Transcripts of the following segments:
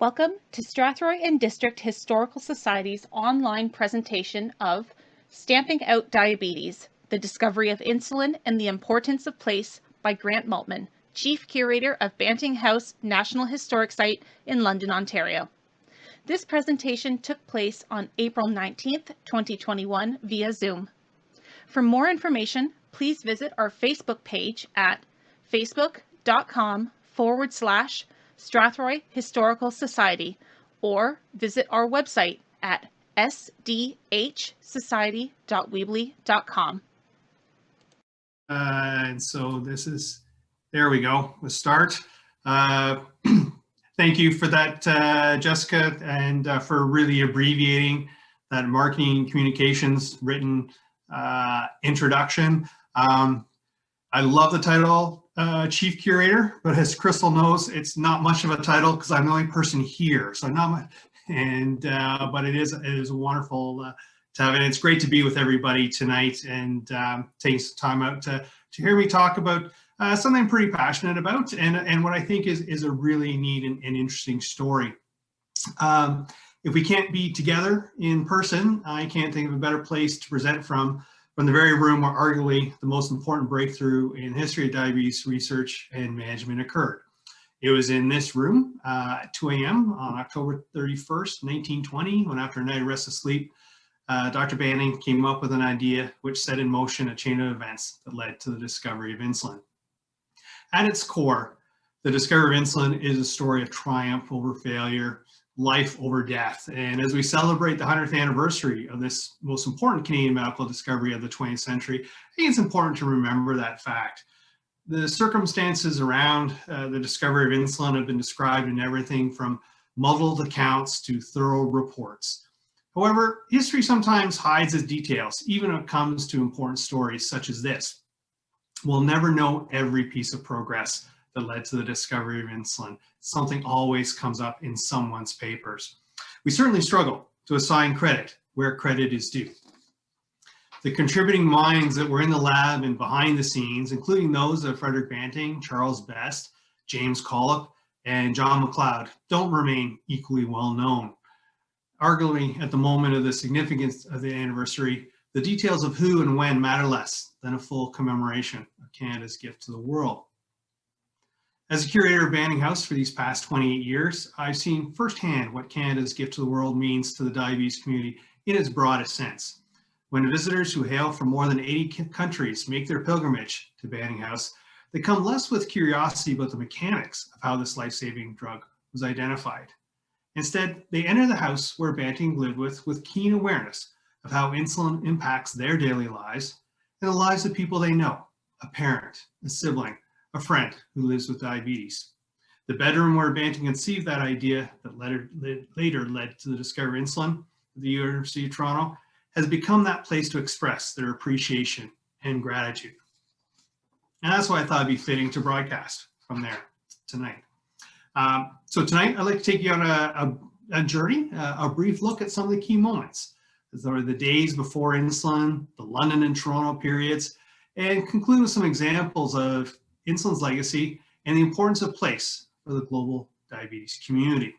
Welcome to Strathroy and District Historical Society's online presentation of Stamping Out Diabetes, the Discovery of Insulin and the Importance of Place by Grant Maltman, Chief Curator of Banting House National Historic Site in London, Ontario. This presentation took place on April 19th, 2021 via Zoom. For more information, please visit our Facebook page at facebook.com/Strathroy Historical Society, or visit our website at sdhsociety.weebly.com. And so there we go, we'll start. Thank you for that, Jessica, and for really abbreviating that marketing communications written introduction. I love the title, Chief Curator, but as Crystal knows, it's not much of a title because I'm the only person here. So not much, but it is wonderful to have it. It's great to be with everybody tonight and taking some time out to hear me talk about something I'm pretty passionate about and what I think is a really neat and interesting story. If we can't be together in person, I can't think of a better place to present from the very room where arguably the most important breakthrough in history of diabetes research and management occurred. It was in this room at 2 a.m. on October 31st, 1920, when after a night of restless sleep, Dr. Banting came up with an idea which set in motion a chain of events that led to the discovery of insulin. At its core, the discovery of insulin is a story of triumph over failure, life over death. And as we celebrate the 100th anniversary of this most important Canadian medical discovery of the 20th century, I think it's important to remember that fact. The circumstances around the discovery of insulin have been described in everything from muddled accounts to thorough reports. However, history sometimes hides its details, even when it comes to important stories such as this. We'll never know every piece of progress that led to the discovery of insulin. Something always comes up in someone's papers. We certainly struggle to assign credit where credit is due. The contributing minds that were in the lab and behind the scenes, including those of Frederick Banting, Charles Best, James Collip, and John McLeod, don't remain equally well known. Arguably, at the moment of the significance of the anniversary, the details of who and when matter less than a full commemoration of Canada's gift to the world. As a curator of Banting House for these past 28 years, I've seen firsthand what Canada's gift to the world means to the diabetes community in its broadest sense. When visitors who hail from more than 80 countries make their pilgrimage to Banting House, they come less with curiosity about the mechanics of how this life-saving drug was identified. Instead, they enter the house where Banting lived with keen awareness of how insulin impacts their daily lives and the lives of people they know, a parent, a sibling, a friend who lives with diabetes. The bedroom where Banting conceived that idea that later led to the discovery of insulin at the University of Toronto has become that place to express their appreciation and gratitude. And that's why I thought it'd be fitting to broadcast from there tonight. So tonight I'd like to take you on a journey, a brief look at some of the key moments. The days before insulin, the London and Toronto periods, and conclude with some examples of insulin's legacy and the importance of place for the global diabetes community.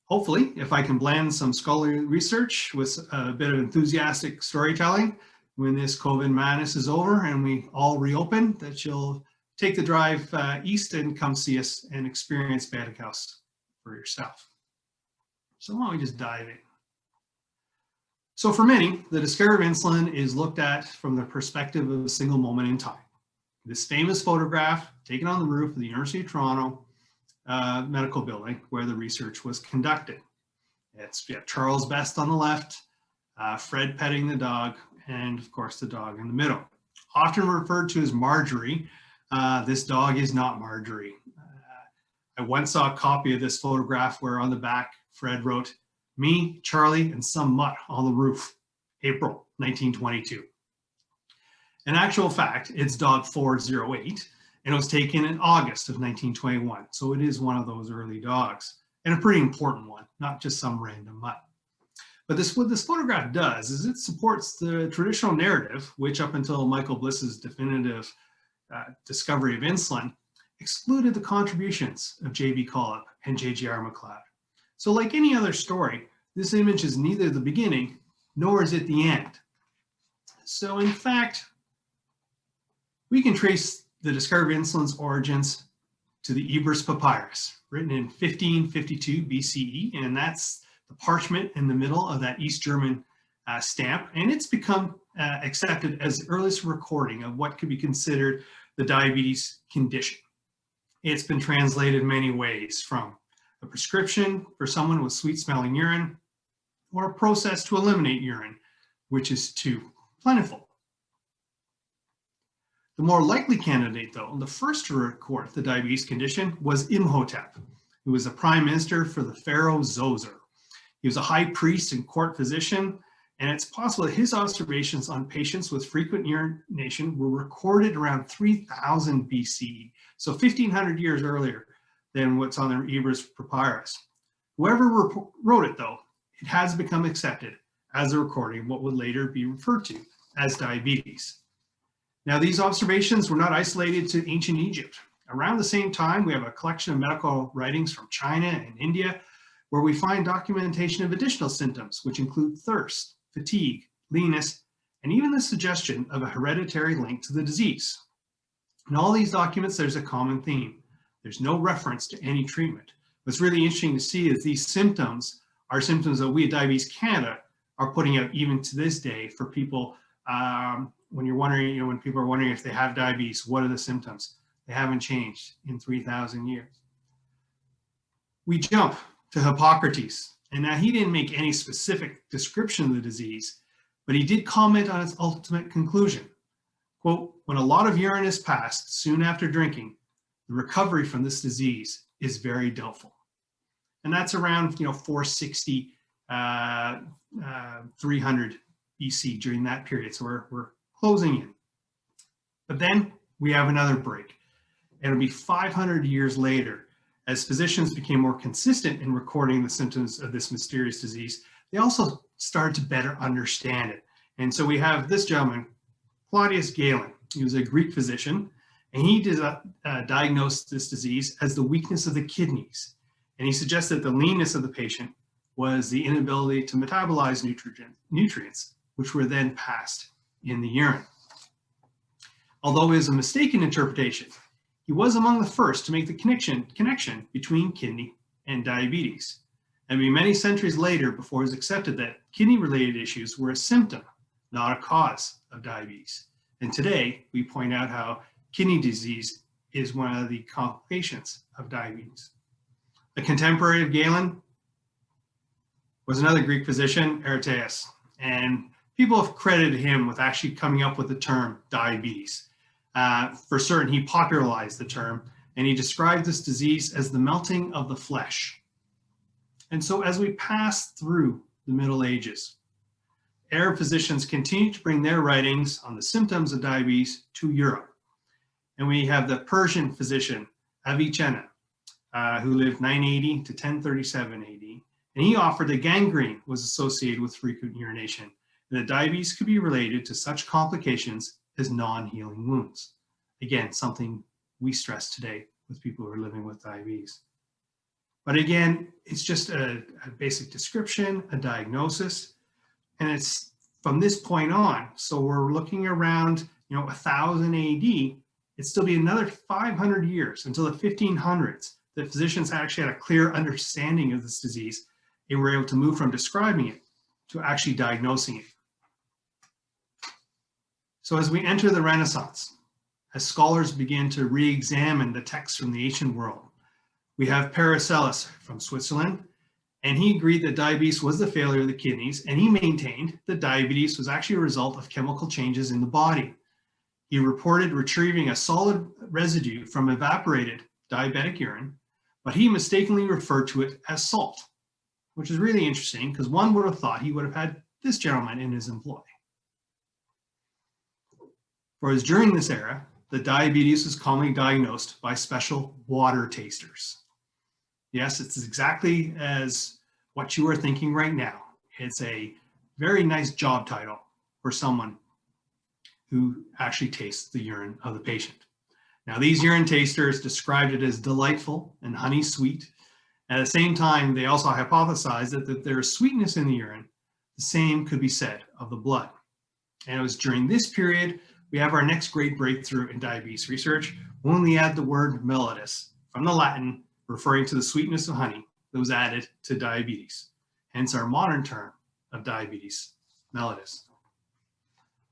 Hopefully, if I can blend some scholarly research with a bit of enthusiastic storytelling, when this COVID madness is over and we all reopen, that you'll take the drive east and come see us and experience Banting House for yourself. So why don't we just dive in? So for many, the discovery of insulin is looked at from the perspective of a single moment in time. This famous photograph taken on the roof of the University of Toronto medical building where the research was conducted. It's Charles Best on the left, Fred petting the dog, and of course the dog in the middle. Often referred to as Marjorie, this dog is not Marjorie. I once saw a copy of this photograph where on the back Fred wrote, "Me, Charlie, and some mutt on the roof, April 1922. In actual fact, it's dog 408, and it was taken in August of 1921. So it is one of those early dogs, and a pretty important one, not just some random mutt. But what this photograph does is it supports the traditional narrative, which up until Michael Bliss's definitive discovery of insulin, excluded the contributions of J.B. Collip and J.G.R. McLeod. So like any other story, this image is neither the beginning nor is it the end. So in fact, we can trace the discovery of insulin's origins to the Ebers Papyrus, written in 1552 BCE, and that's the parchment in the middle of that East German stamp, and it's become accepted as the earliest recording of what could be considered the diabetes condition. It's been translated many ways, from a prescription for someone with sweet-smelling urine, or a process to eliminate urine, which is too plentiful. The more likely candidate, though, the first to record the diabetes condition, was Imhotep, who was the prime minister for the pharaoh Zoser. He was a high priest and court physician, and it's possible that his observations on patients with frequent urination were recorded around 3000 BCE, so 1500 years earlier than what's on the Ebers Papyrus. Whoever wrote it, though, it has become accepted as a recording of what would later be referred to as diabetes. Now, these observations were not isolated to ancient Egypt. Around the same time, we have a collection of medical writings from China and India, where we find documentation of additional symptoms, which include thirst, fatigue, leanness, and even the suggestion of a hereditary link to the disease. In all these documents, there's a common theme. There's no reference to any treatment. What's really interesting to see is these symptoms are symptoms that we at Diabetes Canada are putting out even to this day for people. When you're wondering, when people are wondering if they have diabetes, what are the symptoms? They haven't changed in 3,000 years. We jump to Hippocrates, and now he didn't make any specific description of the disease, but he did comment on its ultimate conclusion. Quote, when a lot of urine is passed soon after drinking, the recovery from this disease is very doubtful. And that's around 460, 300 BC during that period. So we're closing in. But then we have another break. It'll be 500 years later, as physicians became more consistent in recording the symptoms of this mysterious disease, they also started to better understand it. And so we have this gentleman, Claudius Galen. He was a Greek physician, and he diagnosed this disease as the weakness of the kidneys. And he suggested the leanness of the patient was the inability to metabolize nutrients, which were then passed in the urine. Although it was a mistaken interpretation, he was among the first to make the connection between kidney and diabetes. And it would be many centuries later before it was accepted that kidney-related issues were a symptom, not a cause of diabetes. And today, we point out how kidney disease is one of the complications of diabetes. A contemporary of Galen was another Greek physician, Aretaeus, and people have credited him with actually coming up with the term diabetes. For certain, he popularized the term, and he described this disease as the melting of the flesh. And so as we pass through the Middle Ages, Arab physicians continued to bring their writings on the symptoms of diabetes to Europe. And we have the Persian physician, Avicenna, who lived 980 to 1037 AD. And he offered that gangrene was associated with frequent urination, and that diabetes could be related to such complications as non-healing wounds. Again, something we stress today with people who are living with diabetes. But again, it's just a basic description, a diagnosis, and it's from this point on. So we're looking around, 1000 AD, it'd still be another 500 years until the 1500s that physicians actually had a clear understanding of this disease and were able to move from describing it to actually diagnosing it. So as we enter the Renaissance, as scholars begin to re-examine the texts from the ancient world, we have Paracelsus from Switzerland, and he agreed that diabetes was the failure of the kidneys, and he maintained that diabetes was actually a result of chemical changes in the body. He reported retrieving a solid residue from evaporated diabetic urine, but he mistakenly referred to it as salt, which is really interesting because one would have thought he would have had this gentleman in his employ. Whereas during this era, the diabetes was commonly diagnosed by special water tasters. Yes, it's exactly as what you are thinking right now. It's a very nice job title for someone who actually tastes the urine of the patient. Now, these urine tasters described it as delightful and honey sweet, At the same time, they also hypothesized that there is sweetness in the urine. The same could be said of the blood. And it was during this period we have our next great breakthrough in diabetes research when we add the word mellitus from the Latin referring to the sweetness of honey that was added to diabetes, hence our modern term of diabetes mellitus.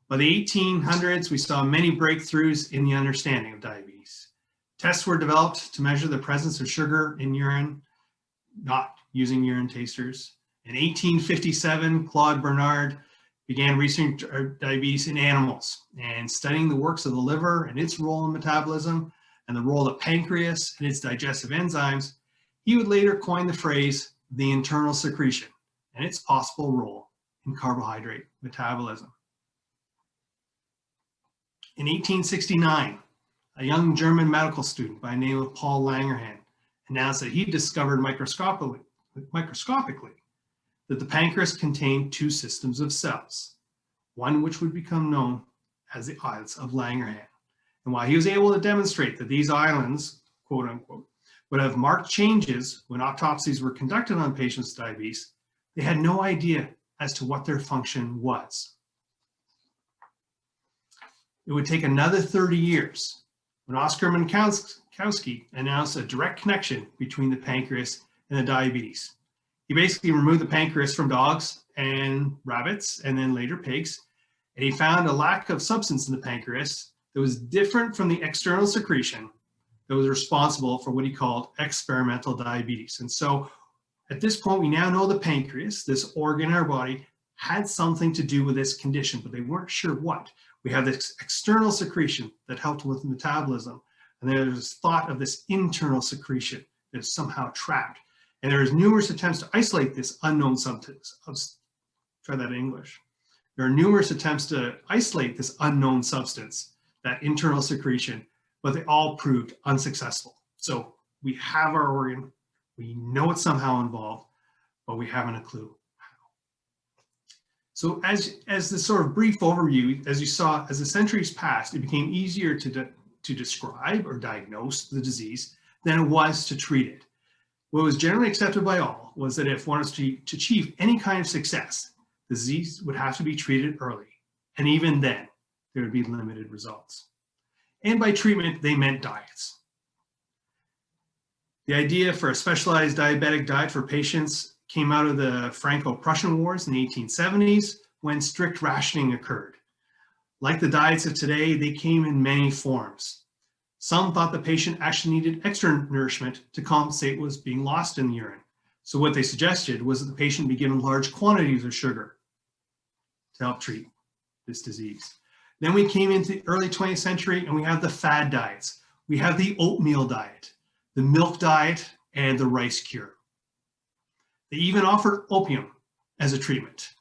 By the 1800s, we saw many breakthroughs in the understanding of diabetes. Tests were developed to measure the presence of sugar in urine, not using urine tasters. In 1857, Claude Bernard began researching diabetes in animals and studying the works of the liver and its role in metabolism and the role of the pancreas and its digestive enzymes. He would later coin the phrase the internal secretion and its possible role in carbohydrate metabolism. In 1869, a young German medical student by the name of Paul Langerhans announced that he discovered microscopically that the pancreas contained two systems of cells, one which would become known as the islets of Langerhans. And while he was able to demonstrate that these islands, quote unquote, would have marked changes when autopsies were conducted on patients with diabetes, they had no idea as to what their function was. It would take another 30 years when Oskar Minkowski announced a direct connection between the pancreas and the diabetes. He basically removed the pancreas from dogs and rabbits and then later pigs, and he found a lack of substance in the pancreas that was different from the external secretion that was responsible for what he called experimental diabetes. And so at this point, we now know the pancreas, this organ in our body, had something to do with this condition, but they weren't sure what. We have this external secretion that helped with metabolism, and there's thought of this internal secretion that is somehow trapped. And there is numerous attempts to isolate this unknown substance. Try that in English. There are numerous attempts to isolate this unknown substance, that internal secretion, but they all proved unsuccessful. So we have our organ, we know it's somehow involved, but we haven't a clue how. So as this sort of brief overview, as you saw, as the centuries passed, it became easier to describe or diagnose the disease than it was to treat it. What was generally accepted by all was that if one was to achieve any kind of success, the disease would have to be treated early. And even then, there would be limited results. And by treatment, they meant diets. The idea for a specialized diabetic diet for patients came out of the Franco-Prussian Wars in the 1870s when strict rationing occurred. Like the diets of today, they came in many forms. Some thought the patient actually needed extra nourishment to compensate what was being lost in the urine. So what they suggested was that the patient be given large quantities of sugar to help treat this disease. Then we came into the early 20th century and we have the fad diets. We have the oatmeal diet, the milk diet, and the rice cure. They even offered opium as a treatment,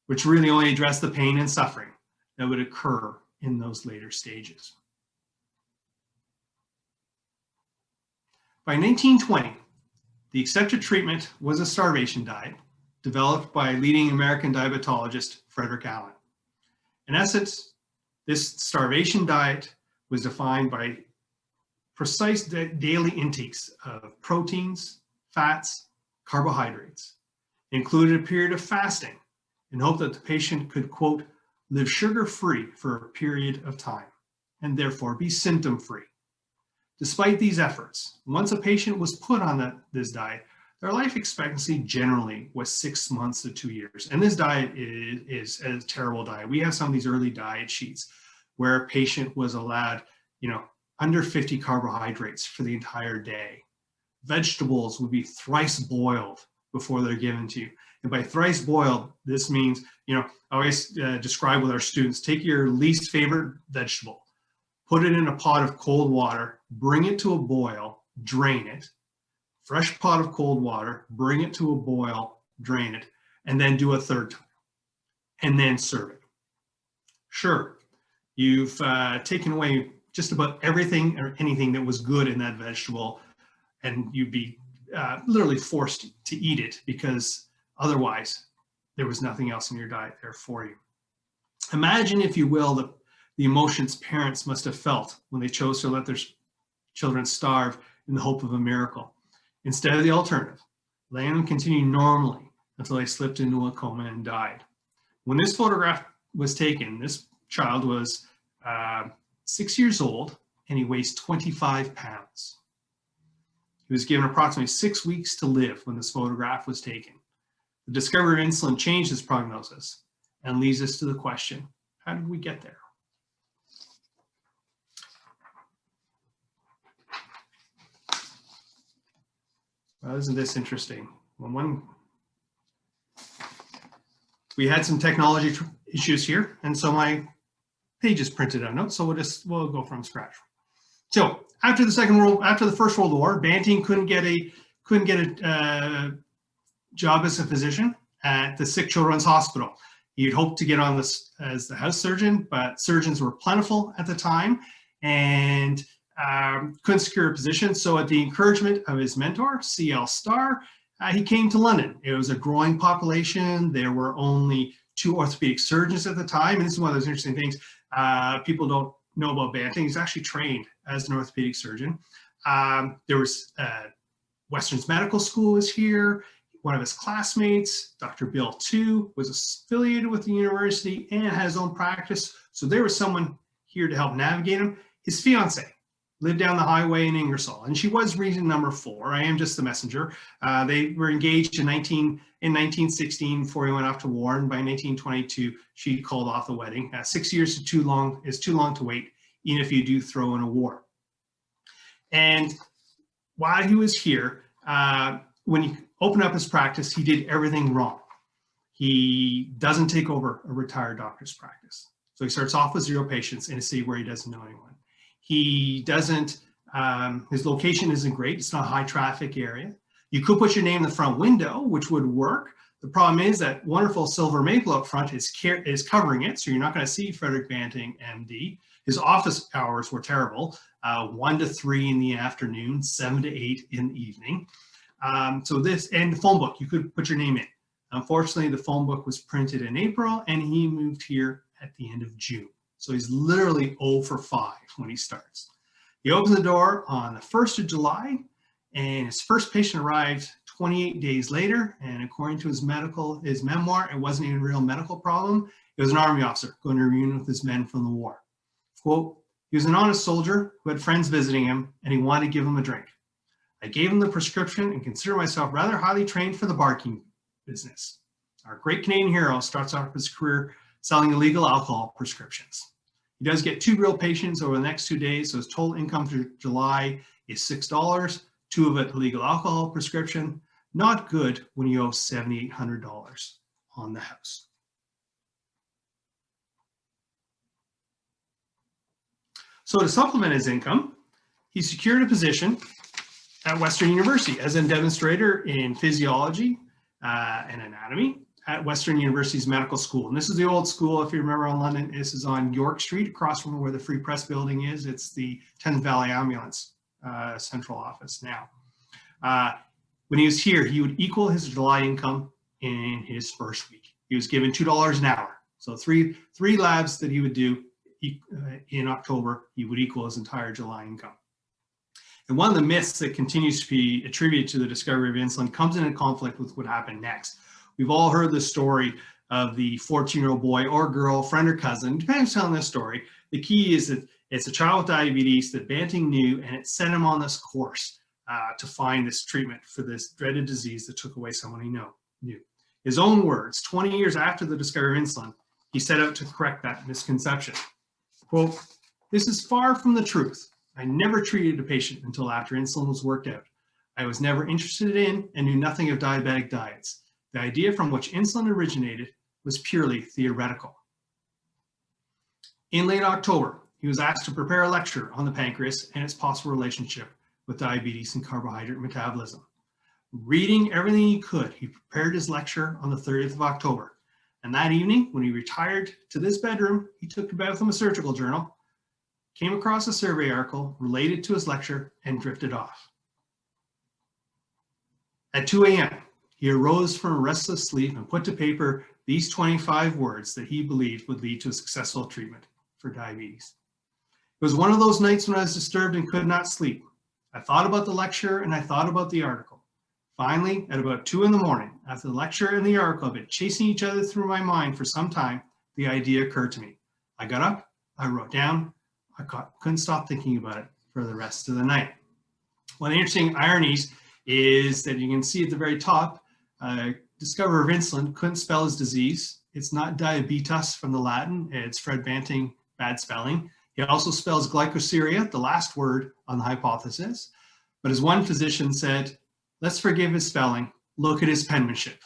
which really only addressed the pain and suffering that would occur in those later stages. By 1920, the accepted treatment was a starvation diet developed by leading American diabetologist Frederick Allen. In essence, this starvation diet was defined by precise daily intakes of proteins, fats, carbohydrates. It included a period of fasting in hope that the patient could, quote, live sugar-free for a period of time and therefore be symptom-free. Despite these efforts, once a patient was put on this diet, their life expectancy generally was 6 months to 2 years. And this diet is a terrible diet. We have some of these early diet sheets where a patient was allowed, under 50 carbohydrates for the entire day. Vegetables would be thrice boiled before they're given to you. And by thrice boiled, this means, I always describe with our students, take your least favorite vegetable, put it in a pot of cold water, bring it to a boil, drain it, fresh pot of cold water, bring it to a boil, drain it, and then do a third time, and then serve it. Sure, you've taken away just about everything or anything that was good in that vegetable, and you'd be literally forced to eat it because otherwise there was nothing else in your diet there for you. Imagine, if you will, the emotions parents must have felt when they chose to let their children starve in the hope of a miracle. instead of the alternative, letting them continue normally until they slipped into a coma and died. When this photograph was taken, this child was 6 years old and he weighs 25 pounds. He was given approximately 6 weeks to live when this photograph was taken. The discovery of insulin changed his prognosis and leads us to the question, how did we get there? Well, isn't this interesting? We had some technology issues here, and so my page is printed out notes, so we'll go from scratch. So after the First World War, Banting couldn't get a job as a physician at the Sick Children's Hospital. He'd hoped to get on this as the house surgeon, but surgeons were plentiful at the time and couldn't secure a position. So at the encouragement of his mentor, C.L. Starr, he came to London. It was a growing population. There were only 2 orthopedic surgeons at the time. And this is one of those interesting things. People don't know about Banting. He's actually trained as an orthopedic surgeon. There was Western's Medical School was here. One of his classmates, Dr. Bill too, was affiliated with the university and had his own practice. So there was someone here to help navigate him. His fiance lived down the highway in Ingersoll, and she was reason number 4. I am just the messenger. They were engaged in 1916 before he went off to war, and by 1922 she called off the wedding. 6 years is too long to wait, even if you do throw in a war. And while he was here, when he opened up his practice, he did everything wrong. He doesn't take over a retired doctor's practice. So he starts off with 0 patients in a city where he doesn't know anyone. He doesn't, his location isn't great. It's not a high traffic area. You could put your name in the front window, which would work. The problem is that wonderful silver maple up front is covering it, so you're not going to see Frederick Banting, MD. His office hours were terrible, 1 to 3 in the afternoon, 7 to 8 in the evening. So this, and the phone book, you could put your name in. Unfortunately, the phone book was printed in April, and he moved here at the end of June. So he's literally 0 for 5 when he starts. He opens the door on the 1st of July, and his first patient arrived 28 days later. And according to his memoir, it wasn't even a real medical problem. It was an army officer going to reunion with his men from the war. Quote, he was an honest soldier who had friends visiting him, and he wanted to give them a drink. I gave him the prescription and consider myself rather highly trained for the barking business. Our great Canadian hero starts off his career selling illegal alcohol prescriptions. He does get 2 real patients over the next 2 days, so his total income for July is $6, 2 of it illegal alcohol prescription. Not good when you owe $7,800 on the house. So to supplement his income, he secured a position at Western University as a demonstrator in physiology and anatomy at Western University's medical school. And this is the old school, if you remember, on London. This is on York Street, across from where the Free Press building is. It's the Thames Valley Ambulance central office now. When he was here, he would equal his July income in his first week. He was given $2 an hour. So three labs that he would do in October, he would equal his entire July income. And one of the myths that continues to be attributed to the discovery of insulin comes into conflict with what happened next. We've all heard the story of the 14-year-old boy or girl, friend or cousin, depending on who's telling this story. The key is that it's a child with diabetes that Banting knew, and it sent him on this course to find this treatment for this dreaded disease that took away someone he knew. His own words, 20 years after the discovery of insulin, he set out to correct that misconception. Quote, this is far from the truth. I never treated a patient until after insulin was worked out. I was never interested in and knew nothing of diabetic diets. The idea from which insulin originated was purely theoretical. In late October, he was asked to prepare a lecture on the pancreas and its possible relationship with diabetes and carbohydrate metabolism. Reading everything he could, he prepared his lecture on the 30th of October. And that evening, when he retired to this bedroom, he took a bed with him a surgical journal, came across a survey article related to his lecture, and drifted off. At 2 a.m., he arose from a restless sleep and put to paper these 25 words that he believed would lead to a successful treatment for diabetes. It was one of those nights when I was disturbed and could not sleep. I thought about the lecture and I thought about the article. Finally, at about 2 in the morning, after the lecture and the article had been chasing each other through my mind for some time, the idea occurred to me. I got up, I wrote down, couldn't stop thinking about it for the rest of the night. One of the interesting ironies is that you can see at the very top, discoverer of insulin couldn't spell his disease. It's not diabetes from the Latin, it's Fred Banting, bad spelling. He also spells glycosuria, the last word on the hypothesis. But as one physician said, let's forgive his spelling, look at his penmanship.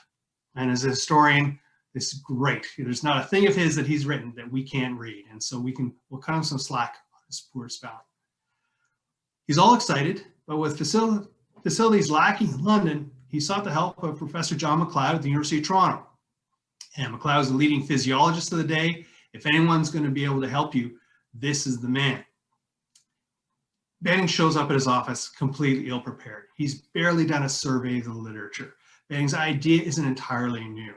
And as a historian, it's great. There's not a thing of his that he's written that we can't read. And so we'll cut him some slack on his poor spelling. He's all excited, but with facilities lacking in London, he sought the help of Professor John McLeod at the University of Toronto. And McLeod was the leading physiologist of the day. If anyone's going to be able to help you, this is the man. Banting shows up at his office completely ill-prepared. He's barely done a survey of the literature. Banting's idea isn't entirely new.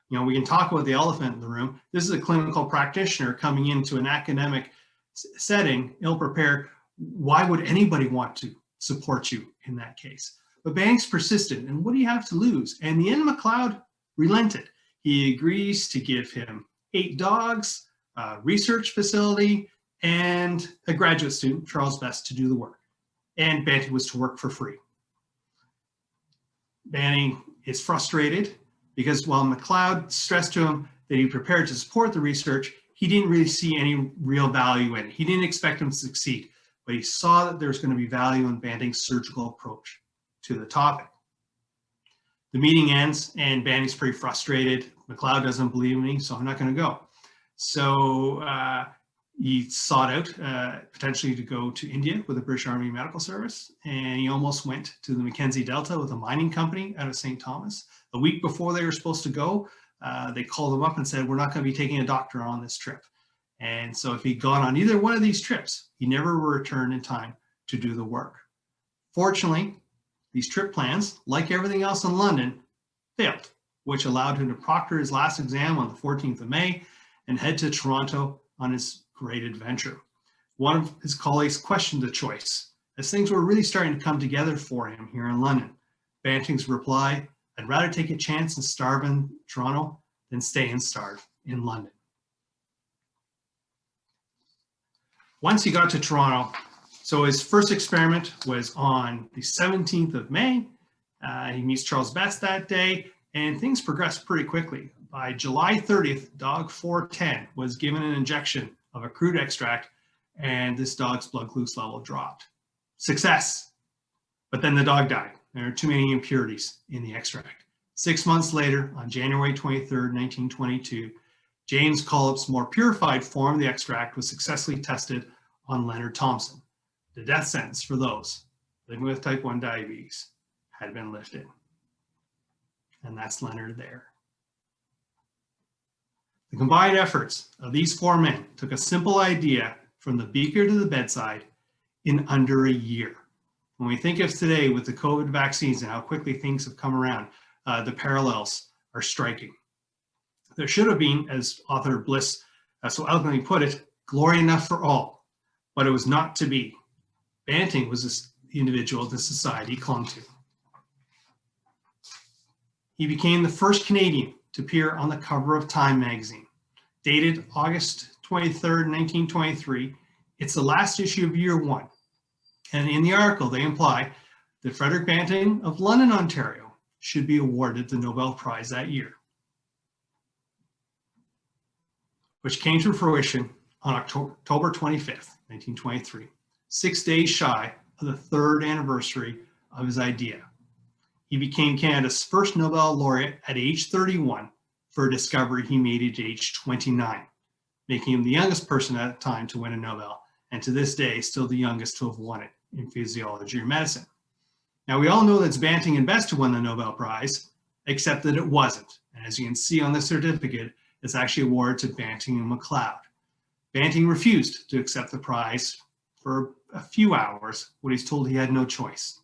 You know, we can talk about the elephant in the room. This is a clinical practitioner coming into an academic setting, ill-prepared. Why would anybody want to support you in that case? But Banks persisted, and what do you have to lose? And in the end, McLeod relented. He agrees to give him 8 dogs, a research facility, and a graduate student, Charles Best, to do the work. And Banting was to work for free. Banting is frustrated because while McLeod stressed to him that he prepared to support the research, he didn't really see any real value in it. He didn't expect him to succeed, but he saw that there's going to be value in Banting's surgical approach to the topic. The meeting ends and Banting's pretty frustrated. McLeod doesn't believe me, so I'm not going to go. So he sought out potentially to go to India with the British Army Medical Service, and he almost went to the Mackenzie Delta with a mining company out of St. Thomas. A week before they were supposed to go, they called him up and said, we're not going to be taking a doctor on this trip. And so if he'd gone on either one of these trips, he never returned in time to do the work. Fortunately, these trip plans, like everything else in London, failed, which allowed him to proctor his last exam on the 14th of May and head to Toronto on his great adventure. One of his colleagues questioned the choice, as things were really starting to come together for him here in London. Banting's reply, I'd rather take a chance and starve in Toronto than stay and starve in London. Once he got to Toronto, so his first experiment was on the 17th of May. He meets Charles Best that day, and things progressed pretty quickly. By July 30th, dog 410 was given an injection of a crude extract, and this dog's blood glucose level dropped. Success. But then the dog died. There are too many impurities in the extract. 6 months later, on January 23rd, 1922, James Collop's more purified form of the extract was successfully tested on Leonard Thompson. The death sentence for those living with type 1 diabetes had been lifted. And that's Leonard there. The combined efforts of these 4 men took a simple idea from the beaker to the bedside in under a year. When we think of today with the COVID vaccines and how quickly things have come around, the parallels are striking. There should have been, as author Bliss so eloquently put it, glory enough for all, but it was not to be. Banting was the individual the society clung to. He became the first Canadian to appear on the cover of Time magazine. Dated August 23rd, 1923, it's the last issue of year 1. And in the article, they imply that Frederick Banting of London, Ontario, should be awarded the Nobel Prize that year, which came to fruition on October 25th, 1923, 6 days shy of the 3rd anniversary of his idea. He became Canada's first Nobel laureate at age 31 for a discovery he made at age 29, making him the youngest person at the time to win a Nobel, and to this day, still the youngest to have won it in physiology or medicine. Now, we all know that it's Banting and Best who won the Nobel Prize, except that it wasn't. And as you can see on the certificate, it's actually awarded to Banting and McLeod. Banting refused to accept the prize for a few hours when he's told he had no choice.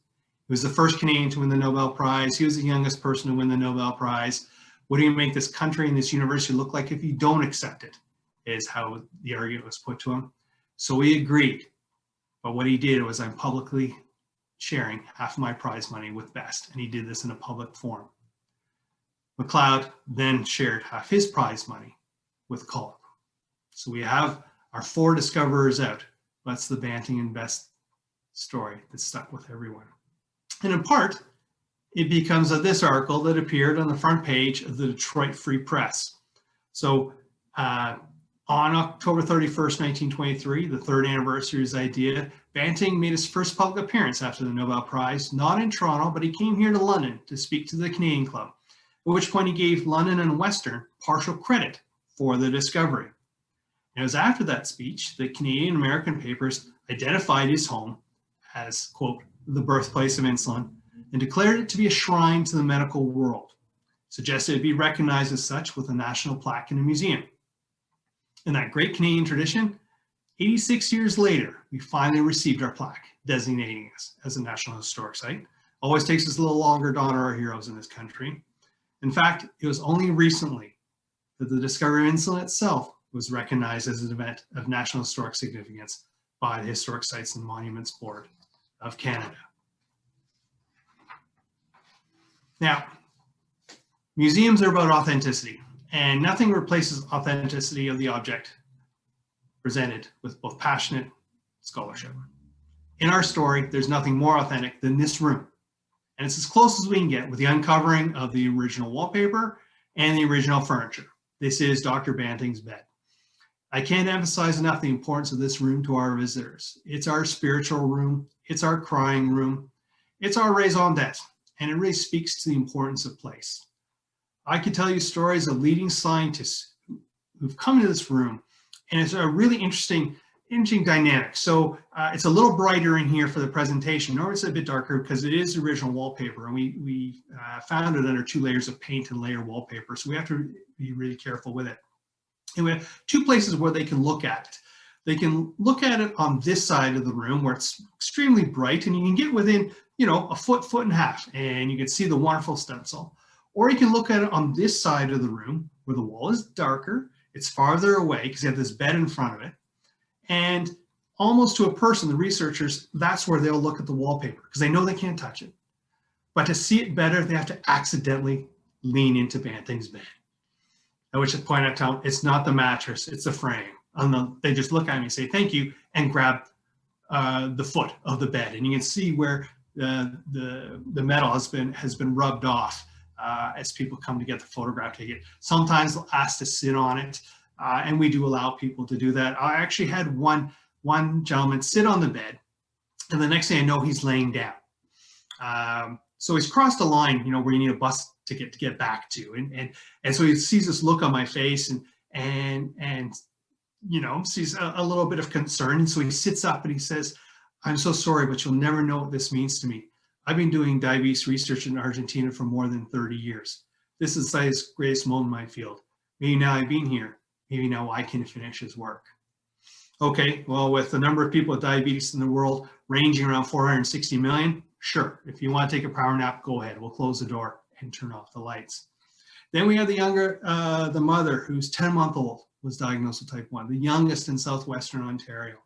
He was the first Canadian to win the Nobel Prize. He was the youngest person to win the Nobel Prize. What do you make this country and this university look like if you don't accept it, is how the argument was put to him. So he agreed. But what he did was, I'm publicly sharing half of my prize money with Best, and he did this in a public forum. McLeod then shared half his prize money with Cullen. So we have our 4 discoverers out. That's the Banting and Best story that stuck with everyone. And in part, it becomes of this article that appeared on the front page of the Detroit Free Press. So on October 31st, 1923, the 3rd anniversary of his idea, Banting made his first public appearance after the Nobel Prize, not in Toronto, but he came here to London to speak to the Canadian Club, at which point he gave London and Western partial credit for the discovery. It was after that speech that Canadian and American papers identified his home as, quote, the birthplace of insulin, and declared it to be a shrine to the medical world, suggested it be recognized as such with a national plaque in a museum. In that great Canadian tradition, 86 years later, we finally received our plaque designating us as a National Historic Site. Always takes us a little longer to honor our heroes in this country. In fact, it was only recently that the discovery of insulin itself was recognized as an event of national historic significance by the Historic Sites and Monuments Board of Canada. Now, museums are about authenticity, and nothing replaces authenticity of the object presented with both passionate scholarship. In our story, there's nothing more authentic than this room, and it's as close as we can get with the uncovering of the original wallpaper and the original furniture. This is Dr. Banting's bed. I can't emphasize enough the importance of this room to our visitors. It's our spiritual room, it's our crying room, it's our raison d'etre, and it really speaks to the importance of place. I could tell you stories of leading scientists who've come into this room, and it's a really interesting dynamic. So it's a little brighter in here for the presentation, or it's a bit darker because it is original wallpaper, and we found it under 2 layers of paint and layer wallpaper, so we have to be really careful with it. And we have 2 places where they can look at it. They can look at it on this side of the room where it's extremely bright, and you can get within, a foot and a half, and you can see the wonderful stencil. Or you can look at it on this side of the room where the wall is darker, it's farther away because you have this bed in front of it. And almost to a person, the researchers, that's where they'll look at the wallpaper because they know they can't touch it. But to see it better, they have to accidentally lean into Banting's bed. At which point I tell them, it's not the mattress, it's the frame. And they just look at me and say, thank you, and grab the foot of the bed. And you can see where the metal has been rubbed off as people come to get the photograph taken. Sometimes they'll ask to sit on it, and we do allow people to do that. I actually had one gentleman sit on the bed, and the next thing I know, he's laying down. So he's crossed a line, where you need a bus ticket to get back to, and so he sees this look on my face, and sees a little bit of concern, and so he sits up and he says, "I'm so sorry, but you'll never know what this means to me. I've been doing diabetes research in Argentina for more than 30 years. This is the greatest moment in my field. Maybe now I've been here, maybe now I can finish his work." Okay, well, with the number of people with diabetes in the world ranging around 460 million, sure, if you want to take a power nap, go ahead. We'll close the door and turn off the lights. Then we have the mother who's 10-month-old was diagnosed with type 1, the youngest in southwestern Ontario.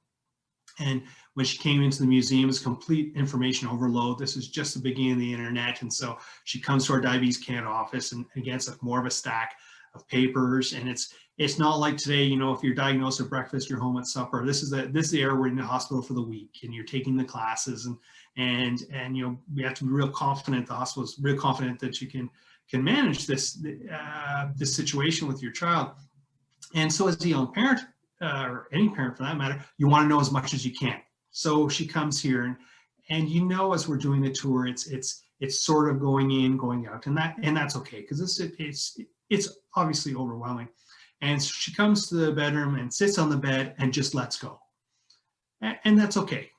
And when she came into the museum, it was complete information overload. This is just the beginning of the internet. And so she comes to our Diabetes Canada office, and again, it's like more of a stack of papers. And it's not like today, if you're diagnosed at breakfast, you're home at supper. This is the era we're in the hospital for the week, and you're taking the classes, and we have to be real confident, the hospital is real confident that you can manage this situation with your child. And so as a young parent, or any parent for that matter, you want to know as much as you can. So she comes here, and as we're doing the tour, it's sort of going in, going out, and that's okay because it's obviously overwhelming. And so she comes to the bedroom and sits on the bed and just lets go, and that's okay.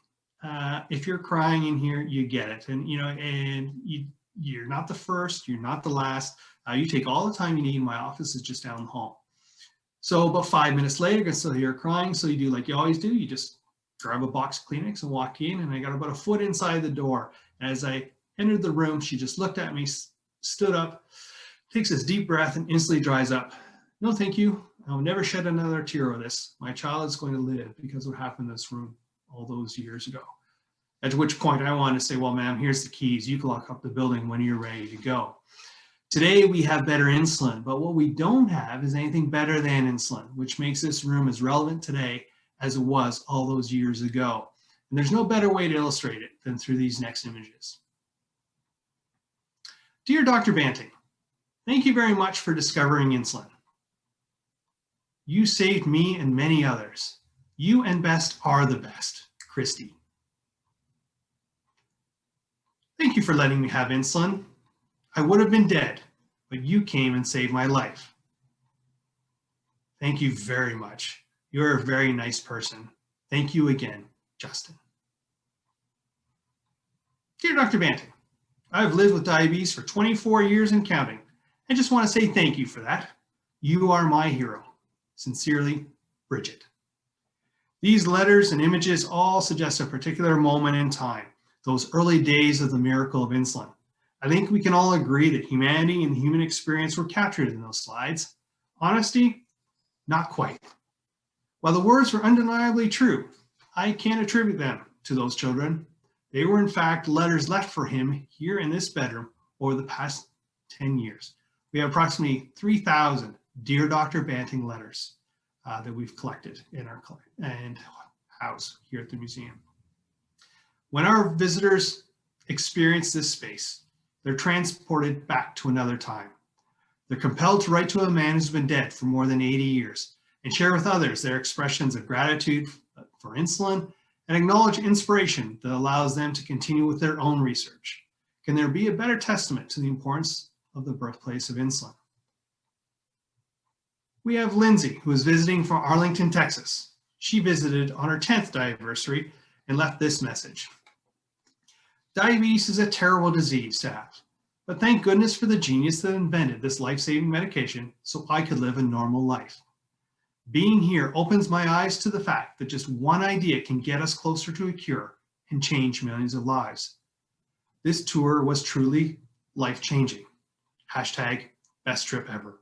If you're crying in here, you get it, and you're not the first, you're not the last. You take all the time you need. My office is just down the hall. So about 5 minutes later, you can still hear her crying. So you do like you always do. You just grab a box of Kleenex and walk in. And I got about a foot inside the door. And as I entered the room, she just looked at me, stood up, takes this deep breath, and instantly dries up. "No, thank you. I'll never shed another tear over this. My child is going to live because of what happened in this room all those years ago." At which point I want to say, well, ma'am, here's the keys. You can lock up the building when you're ready to go. Today we have better insulin, but what we don't have is anything better than insulin, which makes this room as relevant today as it was all those years ago. And there's no better way to illustrate it than through these next images. Dear Dr. Banting, thank you very much for discovering insulin. You saved me and many others. You and Best are the best, Christy. Thank you for letting me have insulin. I would have been dead, but you came and saved my life. Thank you very much. You're a very nice person. Thank you again, Justin. Dear Dr. Banting, I've lived with diabetes for 24 years and counting. I just want to say thank you for that. You are my hero. Sincerely, Bridget. These letters and images all suggest a particular moment in time, those early days of the miracle of insulin. I think we can all agree that humanity and the human experience were captured in those slides. Honesty? Not quite. While the words were undeniably true, I can't attribute them to those children. They were in fact letters left for him here in this bedroom over the past 10 years. We have approximately 3,000 Dear Dr. Banting letters that we've collected in our house here at the museum. When our visitors experience this space, they're transported back to another time. They're compelled to write to a man who's been dead for more than 80 years and share with others their expressions of gratitude for insulin and acknowledge inspiration that allows them to continue with their own research. Can there be a better testament to the importance of the birthplace of insulin? We have Lindsay, who is visiting from Arlington, Texas. She visited on her 10th anniversary and left this message. Diabetes is a terrible disease to have, but thank goodness for the genius that invented this life-saving medication so I could live a normal life. Being here opens my eyes to the fact that just one idea can get us closer to a cure and change millions of lives. This tour was truly life-changing. Hashtag best trip ever.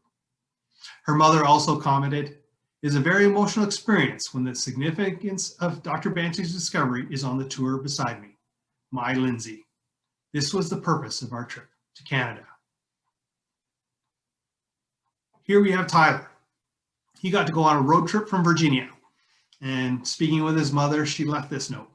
Her mother also commented, "It is a very emotional experience when the significance of Dr. Banting's discovery is on the tour beside me. My Lindsay. This was the purpose of our trip to Canada." Here we have Tyler. He got to go on a road trip from Virginia. And speaking with his mother, she left this note.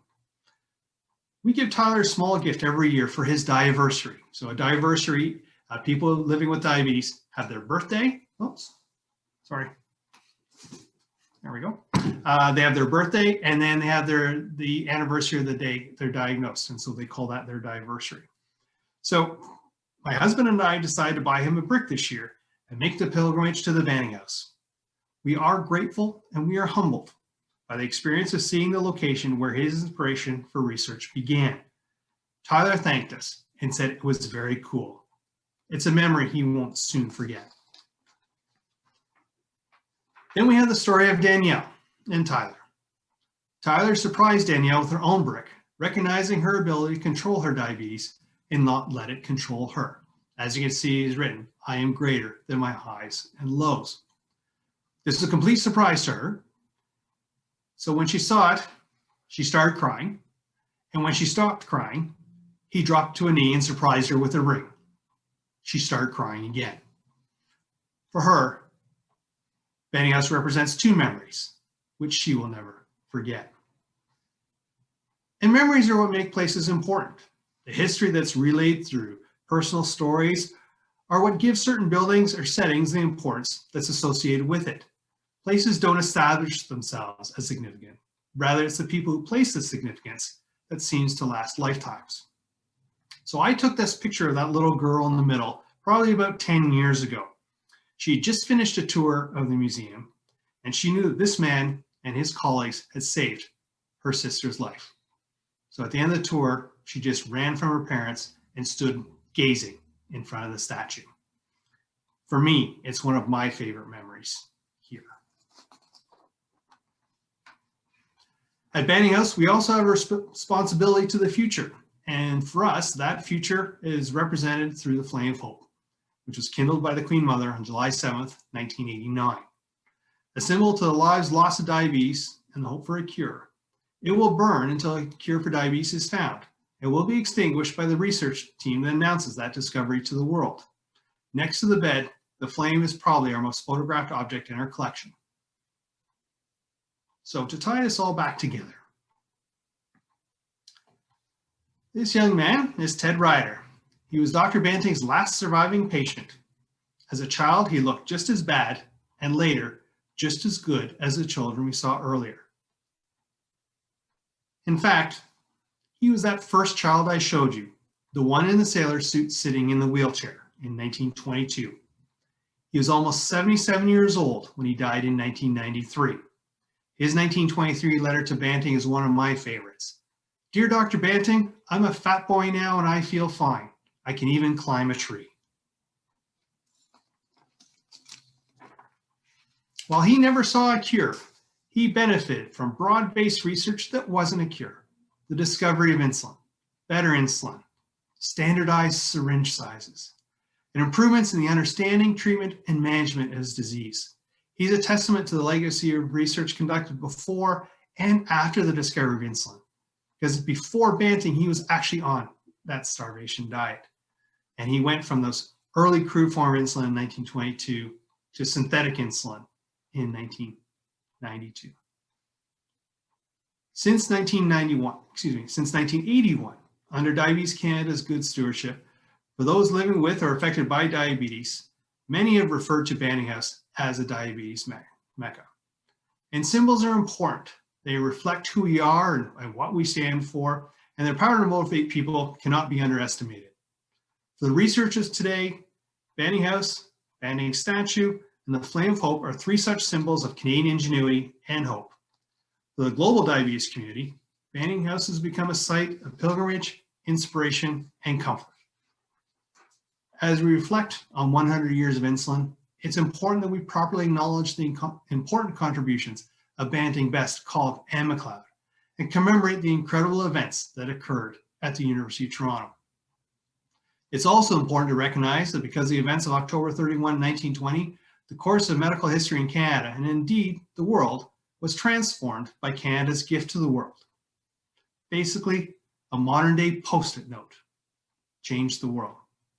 We give Tyler a small gift every year for his diaversary. So a diaversary, people living with diabetes have their birthday. Oops, sorry. There we go. They have their birthday, and then they have the anniversary of the day they're diagnosed, and so they call that their diaversary. So my husband and I decided to buy him a brick this year and make the pilgrimage to the Banting House. We are grateful and we are humbled by the experience of seeing the location where his inspiration for research began. Tyler thanked us and said it was very cool. It's a memory he won't soon forget. Then we have the story of Danielle and Tyler. Tyler surprised Danielle with her own brick, recognizing her ability to control her diabetes and not let it control her. As you can see, it's written, "I am greater than my highs and lows." This is a complete surprise to her. So when she saw it, she started crying. And when she stopped crying, he dropped to a knee and surprised her with a ring. She started crying again. For her, Banting House represents two memories, which she will never forget. And memories are what make places important. The history that's relayed through personal stories are what gives certain buildings or settings the importance that's associated with it. Places don't establish themselves as significant. Rather, it's the people who place the significance that seems to last lifetimes. So I took this picture of that little girl in the middle, probably about 10 years ago. She had just finished a tour of the museum, and she knew that this man and his colleagues had saved her sister's life. So at the end of the tour, she just ran from her parents and stood gazing in front of the statue. For me, it's one of my favorite memories here. At Banting House, we also have a responsibility to the future. And for us, that future is represented through the Flame of Hope, which was kindled by the Queen Mother on July 7th, 1989. A symbol to the lives lost to diabetes and the hope for a cure, It will burn until a cure for diabetes is found. It will be extinguished by the research team that announces that discovery to the world. Next to the bed, the flame is probably our most photographed object in our collection. So to tie this all back together, this young man is Ted Ryder. He was Dr. Banting's last surviving patient. As a child, he looked just as bad, and later, just as good as the children we saw earlier. In fact, he was that first child I showed you, the one in the sailor suit sitting in the wheelchair in 1922. He was almost 77 years old when he died in 1993. His 1923 letter to Banting is one of my favorites. Dear Dr. Banting, I'm a fat boy now and I feel fine. I can even climb a tree. While he never saw a cure, he benefited from broad-based research that wasn't a cure. The discovery of insulin, better insulin, standardized syringe sizes, and improvements in the understanding, treatment, and management of his disease. He's a testament to the legacy of research conducted before and after the discovery of insulin. Because before Banting, he was actually on that starvation diet. And he went from those early crude form insulin in 1922 to synthetic insulin in 1992. Since 1981, under Diabetes Canada's good stewardship, for those living with or affected by diabetes, many have referred to Banting House as a diabetes mecca. And symbols are important. They reflect who we are and what we stand for, and their power to motivate people cannot be underestimated. For the researchers today, Banting House, Banting Statue, and the Flame of Hope are three such symbols of Canadian ingenuity and hope. For the global diabetes community, Banting House has become a site of pilgrimage, inspiration, and comfort. As we reflect on 100 years of insulin, it's important that we properly acknowledge the important contributions of Banting, Best, Collett, and MacLeod, and commemorate the incredible events that occurred at the University of Toronto. It's also important to recognize that because of the events of October 31, 1920, the course of medical history in Canada, and indeed the world, was transformed by Canada's gift to the world. Basically, a modern-day post-it note changed the world.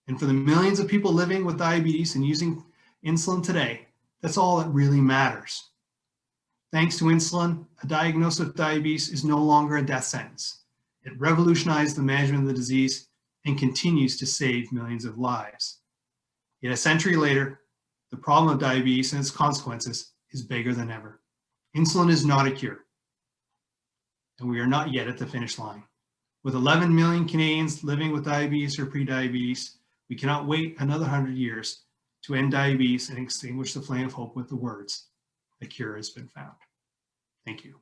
And for the millions of people living with diabetes and using insulin today, that's all that really matters. Thanks to insulin, a diagnosis of diabetes is no longer a death sentence. It revolutionized the management of the disease and continues to save millions of lives. Yet a century later, the problem of diabetes and its consequences is bigger than ever. Insulin is not a cure, and we are not yet at the finish line. With 11 million Canadians living with diabetes or prediabetes, we cannot wait another 100 years to end diabetes and extinguish the flame of hope with the words, "A cure has been found." Thank you.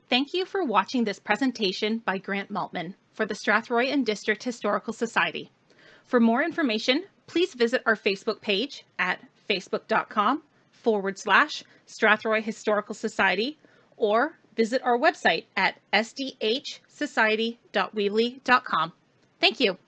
Thank you for watching this presentation by Grant Maltman for the Strathroy and District Historical Society. For more information, please visit our Facebook page at facebook.com/Strathroy Historical Society, or visit our website at sdhsociety.weebly.com. Thank you.